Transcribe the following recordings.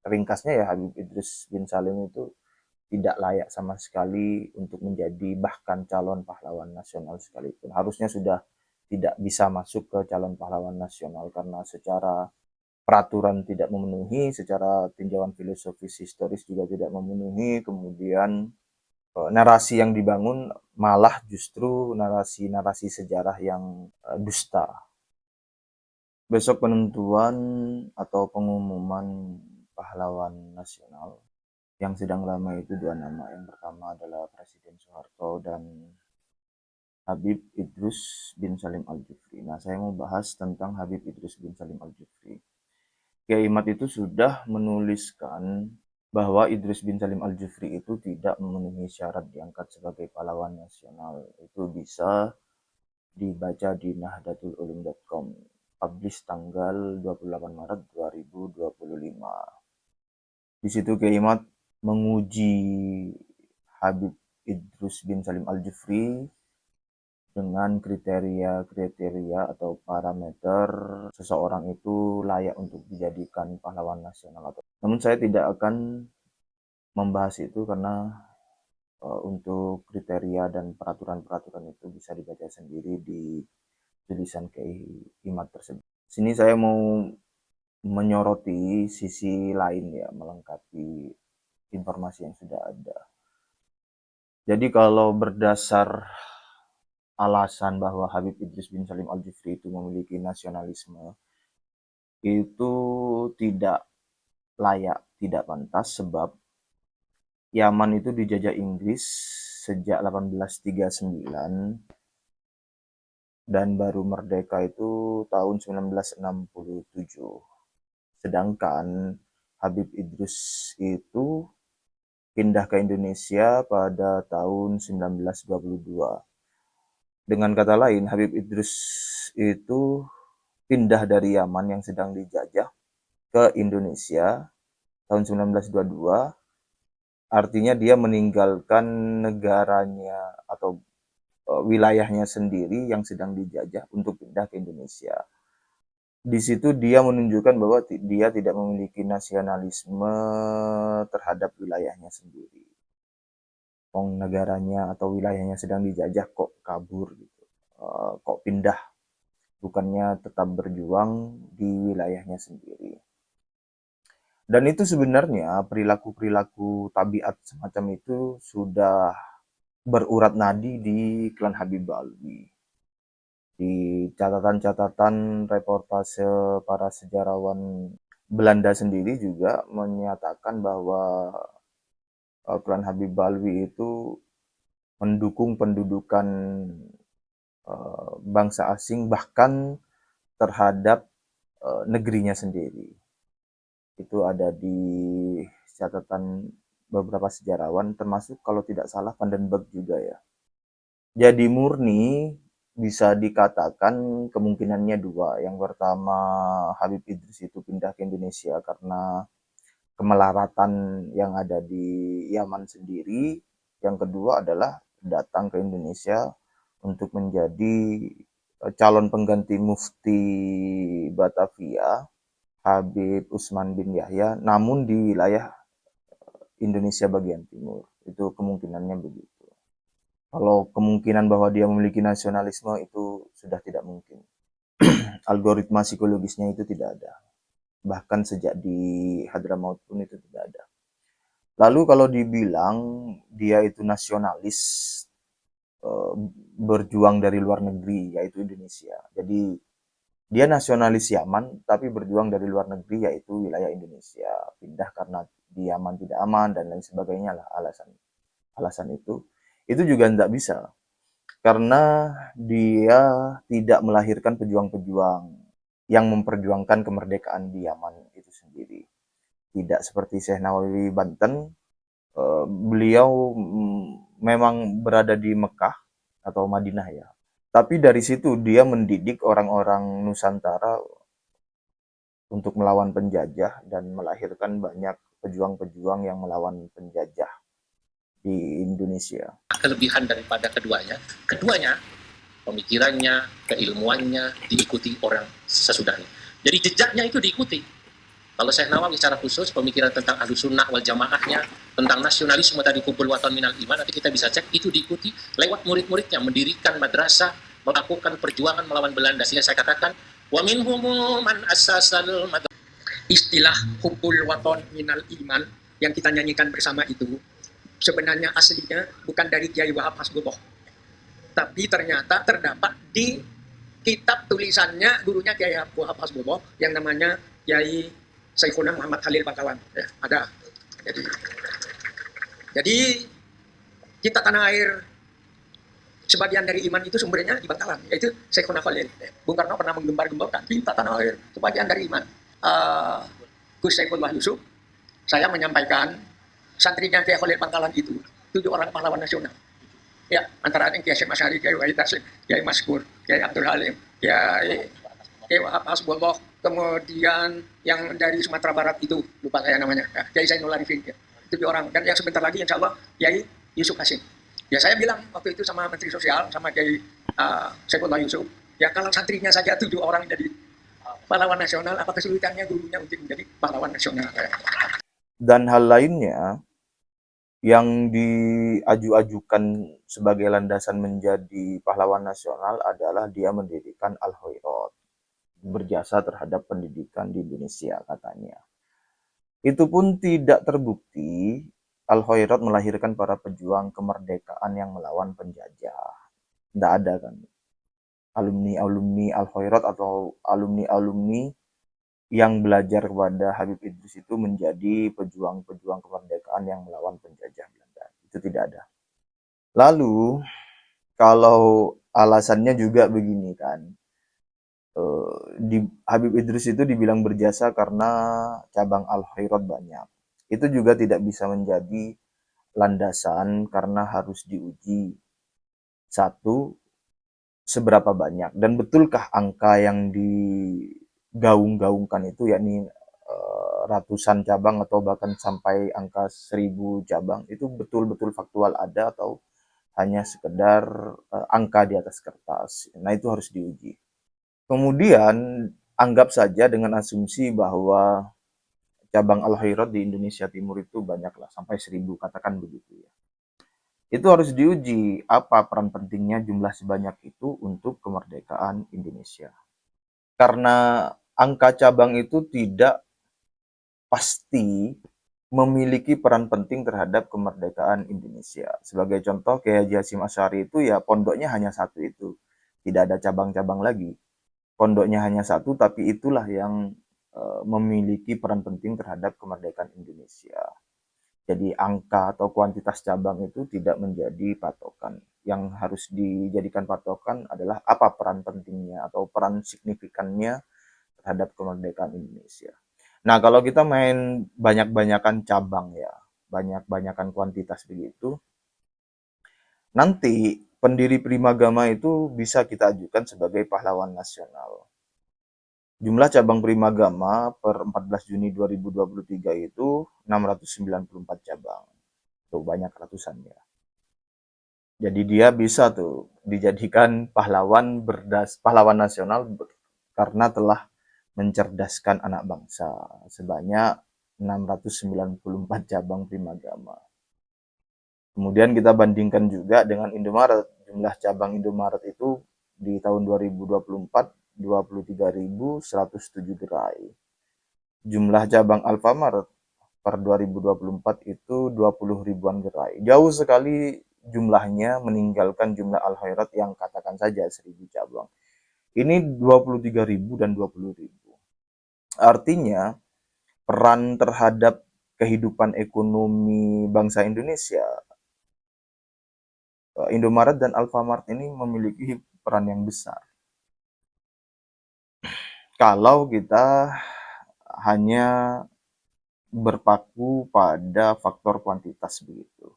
ringkasnya ya Habib Idris bin Salim itu tidak layak sama sekali untuk menjadi bahkan calon pahlawan nasional sekalipun. Harusnya sudah tidak bisa masuk ke calon pahlawan nasional karena secara peraturan tidak memenuhi, secara tinjauan filosofis historis juga tidak memenuhi, kemudian narasi yang dibangun malah justru narasi-narasi sejarah yang dusta. Besok penentuan atau pengumuman pahlawan nasional. Yang sedang lama itu dua nama. Yang pertama adalah Presiden Soeharto dan Habib Idrus bin Salim Al-Jufri. Nah, saya mau bahas tentang Habib Idrus bin Salim Al-Jufri. Kiai Imad itu sudah menuliskan bahwa Idrus bin Salim Al-Jufri itu tidak memenuhi syarat diangkat sebagai pahlawan nasional. Itu bisa dibaca di nahdlatululum.com, publish tanggal 28 Maret 2025. Di situ Kiai Imad menguji Habib Idrus bin Salim Al-Jufri dengan kriteria-kriteria atau parameter seseorang itu layak untuk dijadikan pahlawan nasional atau. Namun saya tidak akan membahas itu karena untuk kriteria dan peraturan-peraturan itu bisa dibaca sendiri di tulisan Kiai Imad tersebut. Sini saya mau menyoroti sisi lain ya, melengkapi informasi yang sudah ada. Jadi kalau berdasar alasan bahwa Habib Idris bin Salim Al-Jufri itu memiliki nasionalisme, itu tidak layak, tidak pantas, sebab Yaman itu dijajah Inggris sejak 1839 dan baru merdeka itu tahun 1967. Sedangkan Habib Idrus itu pindah ke Indonesia pada tahun 1922. Dengan kata lain, Habib Idrus itu pindah dari Yaman yang sedang dijajah ke Indonesia tahun 1922. Artinya dia meninggalkan negaranya atau wilayahnya sendiri yang sedang dijajah untuk pindah ke Indonesia. Di situ dia menunjukkan bahwa dia tidak memiliki nasionalisme terhadap wilayahnya sendiri. Negaranya atau wilayahnya sedang dijajah kok kabur gitu, kok pindah, bukannya tetap berjuang di wilayahnya sendiri. Dan itu sebenarnya perilaku-perilaku tabiat semacam itu sudah berurat nadi di klan Habib Alwi. Di catatan-catatan reportase para sejarawan Belanda sendiri juga menyatakan bahwa klan Habib Alwi itu mendukung pendudukan bangsa asing bahkan terhadap negerinya sendiri. Itu ada di catatan beberapa sejarawan, termasuk kalau tidak salah Vandenberg juga ya. Jadi murni bisa dikatakan kemungkinannya dua. Yang pertama, Habib Idris itu pindah ke Indonesia karena kemelaratan yang ada di Yaman sendiri. Yang kedua adalah datang ke Indonesia untuk menjadi calon pengganti Mufti Batavia, Habib Usman bin Yahya, namun di wilayah Indonesia bagian timur. Itu kemungkinannya begitu. Kalau kemungkinan bahwa dia memiliki nasionalisme itu sudah tidak mungkin. Algoritma psikologisnya itu tidak ada. Bahkan sejak di Hadramaut pun itu tidak ada. Lalu kalau dibilang dia itu nasionalis, berjuang dari luar negeri, yaitu Indonesia. Jadi dia nasionalis Yaman, tapi berjuang dari luar negeri, yaitu wilayah Indonesia. Pindah karena di Yaman tidak aman, dan lain sebagainya lah alasan itu. Itu juga tidak bisa. Karena dia tidak melahirkan pejuang-pejuang yang memperjuangkan kemerdekaan di Yaman itu sendiri. Tidak seperti Syekh Nawawi Banten, beliau memang berada di Mekah atau Madinah ya. Tapi dari situ dia mendidik orang-orang Nusantara untuk melawan penjajah dan melahirkan banyak pejuang-pejuang yang melawan penjajah di Indonesia. Kelebihan daripada keduanya pemikirannya, keilmuannya diikuti orang sesudahnya. Jadi jejaknya itu diikuti. Kalau Syekh Nawawi secara khusus pemikiran tentang Ahlus Sunnah wal Jamaahnya, tentang nasionalisme tadi kumpul waton minal iman, nanti kita bisa cek itu diikuti lewat murid-muridnya mendirikan madrasah, melakukan perjuangan melawan Belanda. Sehingga saya katakan wa minhum man assasal istilah kumpul waton minal iman yang kita nyanyikan bersama itu sebenarnya aslinya bukan dari Kiai Wahab Hasbullah, tapi ternyata terdapat di kitab tulisannya gurunya Kiai Wahab Hasbullah yang namanya Kiai Saifunan Muhammad Khalil Bangkawan. Ya, ada. Jadi kita tanah air sebagian dari iman itu sumbernya di Bangkalan, yaitu Saifunan Khalil. Bung Karno pernah menggembar-gemborkan kita tanah air sebagian dari iman. Gus Saifullah Yusuf, saya menyampaikan santrinya Kiai Khalil Bangkalan itu 7 orang pahlawan nasional. Ya, antara lain Kiai Syekh Masyari, Kiai Wahid Hasim, Kiai Maskur, Kiai Abdul Halim, Kiai Wahab Hasbullah, kemudian yang dari Sumatera Barat itu lupa saya namanya, Kiai Zainul Arifin, ya. 7 orang, dan yang sebentar lagi insya Allah Kiai Yusuf Hasim. Ya saya bilang waktu itu sama Menteri Sosial, sama Kiai Saifullah Yusuf, ya kalau santrinya saja 7 orang jadi pahlawan nasional, apa kesulitannya gurunya untuk menjadi pahlawan nasional? Dan hal lainnya yang diaju-ajukan sebagai landasan menjadi pahlawan nasional adalah dia mendirikan Al-Khairat, berjasa terhadap pendidikan di Indonesia katanya. Itu pun tidak terbukti Al-Khairat melahirkan para pejuang kemerdekaan yang melawan penjajah. Tidak ada kan alumni-alumni Al-Khairat atau alumni-alumni yang belajar kepada Habib Idris itu menjadi pejuang-pejuang kemerdekaan yang melawan penjajah Belanda. Itu tidak ada. Lalu kalau alasannya juga begini kan, Habib Idris itu dibilang berjasa karena cabang Al-Khairat banyak. Itu juga tidak bisa menjadi landasan karena harus diuji satu seberapa banyak dan betulkah angka yang digaung-gaungkan itu yakni ratusan cabang atau bahkan sampai angka 1.000 cabang itu betul-betul faktual ada atau hanya sekedar angka di atas kertas. Nah, itu harus diuji. Kemudian anggap saja dengan asumsi bahwa cabang Al-Khairat di Indonesia Timur itu banyaklah sampai 1.000 katakan begitu ya. Itu harus diuji apa peran pentingnya jumlah sebanyak itu untuk kemerdekaan Indonesia. Karena angka cabang itu tidak pasti memiliki peran penting terhadap kemerdekaan Indonesia. Sebagai contoh, Kiai Haji Hasyim Asy'ari itu ya pondoknya hanya satu itu. Tidak ada cabang-cabang lagi. Pondoknya hanya satu, tapi itulah yang memiliki peran penting terhadap kemerdekaan Indonesia. Jadi angka atau kuantitas cabang itu tidak menjadi patokan. Yang harus dijadikan patokan adalah apa peran pentingnya atau peran signifikannya terhadap kemerdekaan Indonesia. Nah, kalau kita main banyak-banyakan cabang ya, banyak-banyakan kuantitas begitu, nanti pendiri Primagama itu bisa kita ajukan sebagai pahlawan nasional. Jumlah cabang Primagama per 14 Juni 2023 itu 694 cabang. Tuh banyak ratusan ya. Jadi dia bisa tuh dijadikan pahlawan nasional karena telah mencerdaskan anak bangsa sebanyak 694 cabang Primagama. Kemudian kita bandingkan juga dengan Indomaret. Jumlah cabang Indomaret itu di tahun 2024 23.107 gerai. Jumlah cabang Alfamart per 2024 itu 20 ribuan gerai. Jauh sekali jumlahnya meninggalkan jumlah Al-Khairat yang katakan saja 1.000 cabang. Ini 23.000 dan 20.000. Artinya peran terhadap kehidupan ekonomi bangsa Indonesia, Indomaret dan Alfamart ini memiliki peran yang besar. Kalau kita hanya berpaku pada faktor kuantitas begitu.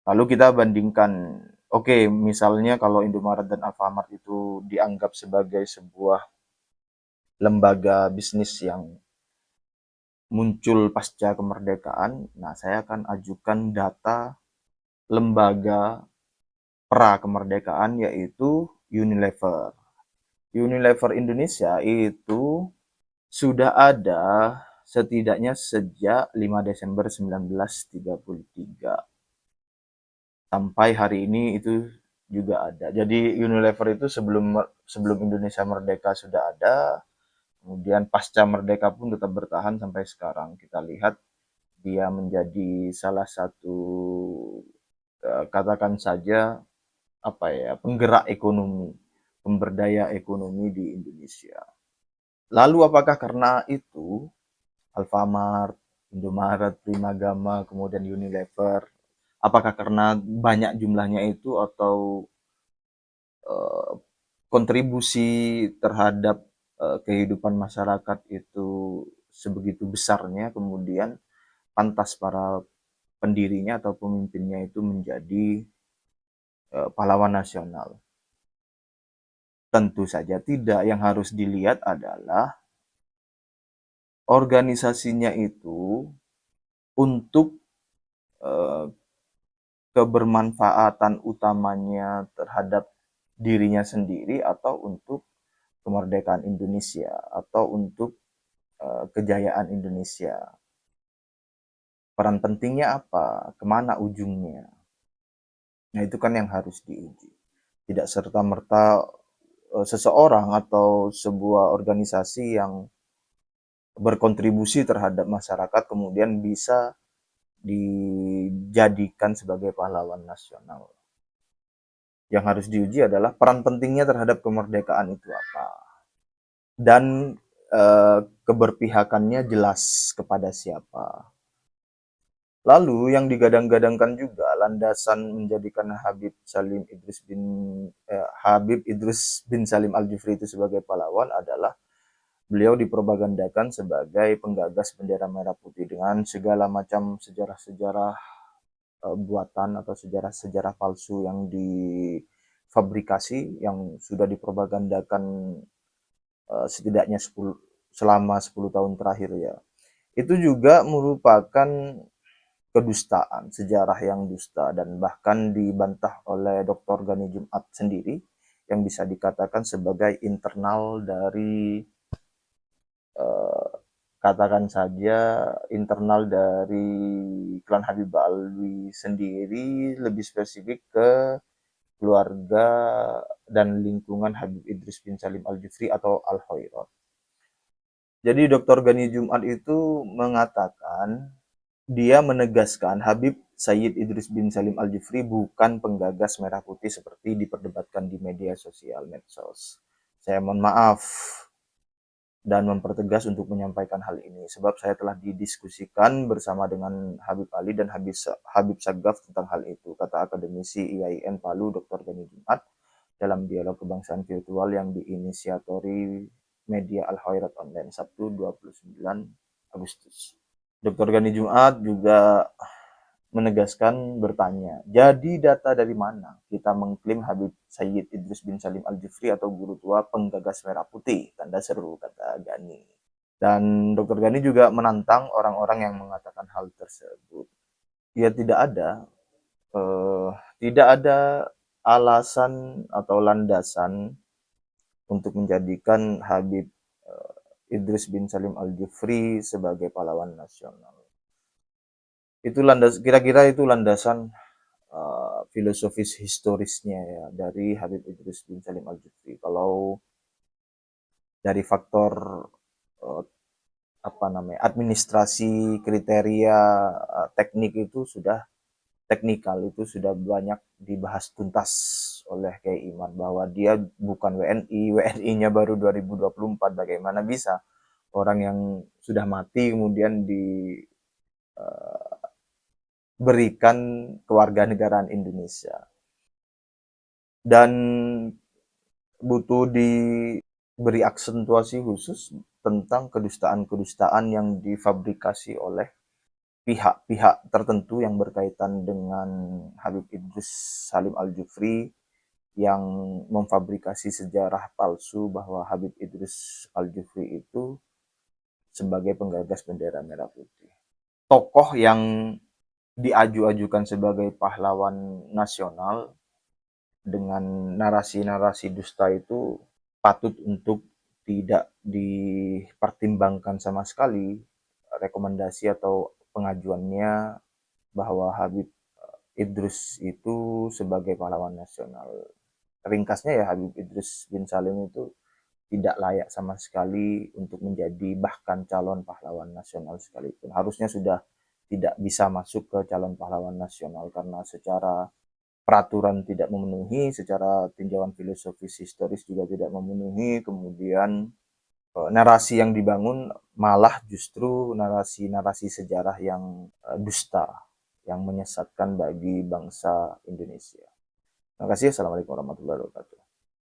Lalu kita bandingkan, oke, misalnya kalau Indomaret dan Alfamart itu dianggap sebagai sebuah lembaga bisnis yang muncul pasca kemerdekaan, nah saya akan ajukan data lembaga pra kemerdekaan yaitu Unilever. Unilever Indonesia itu sudah ada setidaknya sejak 5 Desember 1933. Sampai hari ini itu juga ada. Jadi Unilever itu sebelum sebelum Indonesia merdeka sudah ada, kemudian pasca merdeka pun tetap bertahan sampai sekarang. Kita lihat dia menjadi salah satu katakan saja apa ya, penggerak ekonomi, pemberdaya ekonomi di Indonesia. Lalu apakah karena itu Alfamart, Indomaret, Primagama, kemudian Unilever, apakah karena banyak jumlahnya itu atau eh, kontribusi terhadap kehidupan masyarakat itu sebegitu besarnya, kemudian pantas para pendirinya atau pemimpinnya itu menjadi pahlawan nasional? Tentu saja tidak. Yang harus dilihat adalah organisasinya itu untuk eh, kebermanfaatan utamanya terhadap dirinya sendiri atau untuk kemerdekaan Indonesia atau untuk kejayaan Indonesia. Peran pentingnya apa? Kemana ujungnya? Nah itu kan yang harus diuji. Tidak serta-merta seseorang atau sebuah organisasi yang berkontribusi terhadap masyarakat kemudian bisa dijadikan sebagai pahlawan nasional. Yang harus diuji adalah peran pentingnya terhadap kemerdekaan itu apa. Dan keberpihakannya jelas kepada siapa. Lalu yang digadang-gadangkan juga landasan menjadikan Habib Idrus bin Salim Al-Jufri itu sebagai pahlawan adalah beliau dipropagandakan sebagai penggagas bendera merah putih dengan segala macam sejarah-sejarah buatan atau sejarah-sejarah palsu yang difabrikasi yang sudah dipropagandakan setidaknya selama 10 tahun terakhir ya. Itu juga merupakan kedustaan, sejarah yang dusta dan bahkan dibantah oleh Dr. Gani Jumat sendiri yang bisa dikatakan sebagai internal dari eh, katakan saja internal dari klan Habib Alwi sendiri, lebih spesifik ke keluarga dan lingkungan Habib Idris bin Salim Al-Jufri atau Al-Hoirot. Jadi Dr. Gani Jumat itu mengatakan, dia menegaskan Habib Sayyid Idris bin Salim Al-Jufri bukan penggagas merah putih seperti diperdebatkan di media sosial medsos. Saya mohon maaf dan mempertegas untuk menyampaikan hal ini sebab saya telah didiskusikan bersama dengan Habib Ali dan Habib Sagaf tentang hal itu, kata akademisi IAIN Palu Dr. Gani Jumat dalam dialog kebangsaan virtual yang diinisiatori media Al-Khairat Online Sabtu 29 Agustus. Dr. Gani Jumat juga menegaskan bertanya, jadi data dari mana kita mengklaim Habib Sayyid Idris bin Salim Al-Jufri atau guru tua penggagas merah putih? Tanda seru, kata Gani. Dan Dr. Gani juga menantang orang-orang yang mengatakan hal tersebut. Ya eh, tidak ada alasan atau landasan untuk menjadikan Habib Idris bin Salim Al-Jufri sebagai pahlawan nasional. Itu kira-kira itu landasan filosofis historisnya ya dari Habib Idris bin Salim Al-Jufri. Kalau dari faktor uh, apa namanya administrasi kriteria teknik itu sudah teknikal itu sudah banyak dibahas tuntas oleh Kiai Iman bahwa dia bukan WNI, WNI-nya baru 2024. Bagaimana bisa orang yang sudah mati kemudian diberikan kewarganegaraan Indonesia? Dan butuh diberi aksentuasi khusus tentang kedustaan-kedustaan yang difabrikasi oleh pihak-pihak tertentu yang berkaitan dengan Habib Idris Salim Al-Jufri yang memfabrikasi sejarah palsu bahwa Habib Idris Al-Jufri itu sebagai penggagas bendera merah putih. Tokoh yang diaju-ajukan sebagai pahlawan nasional dengan narasi-narasi dusta itu patut untuk tidak dipertimbangkan sama sekali rekomendasi atau pengajuannya bahwa Habib Idrus itu sebagai pahlawan nasional. Ringkasnya ya, Habib Idrus bin Salim itu tidak layak sama sekali untuk menjadi bahkan calon pahlawan nasional sekalipun. Harusnya sudah tidak bisa masuk ke calon pahlawan nasional karena secara peraturan tidak memenuhi, secara tinjauan filosofis historis juga tidak memenuhi, kemudian narasi yang dibangun malah justru narasi-narasi sejarah yang dusta, yang menyesatkan bagi bangsa Indonesia. Terima kasih. Assalamualaikum warahmatullahi wabarakatuh.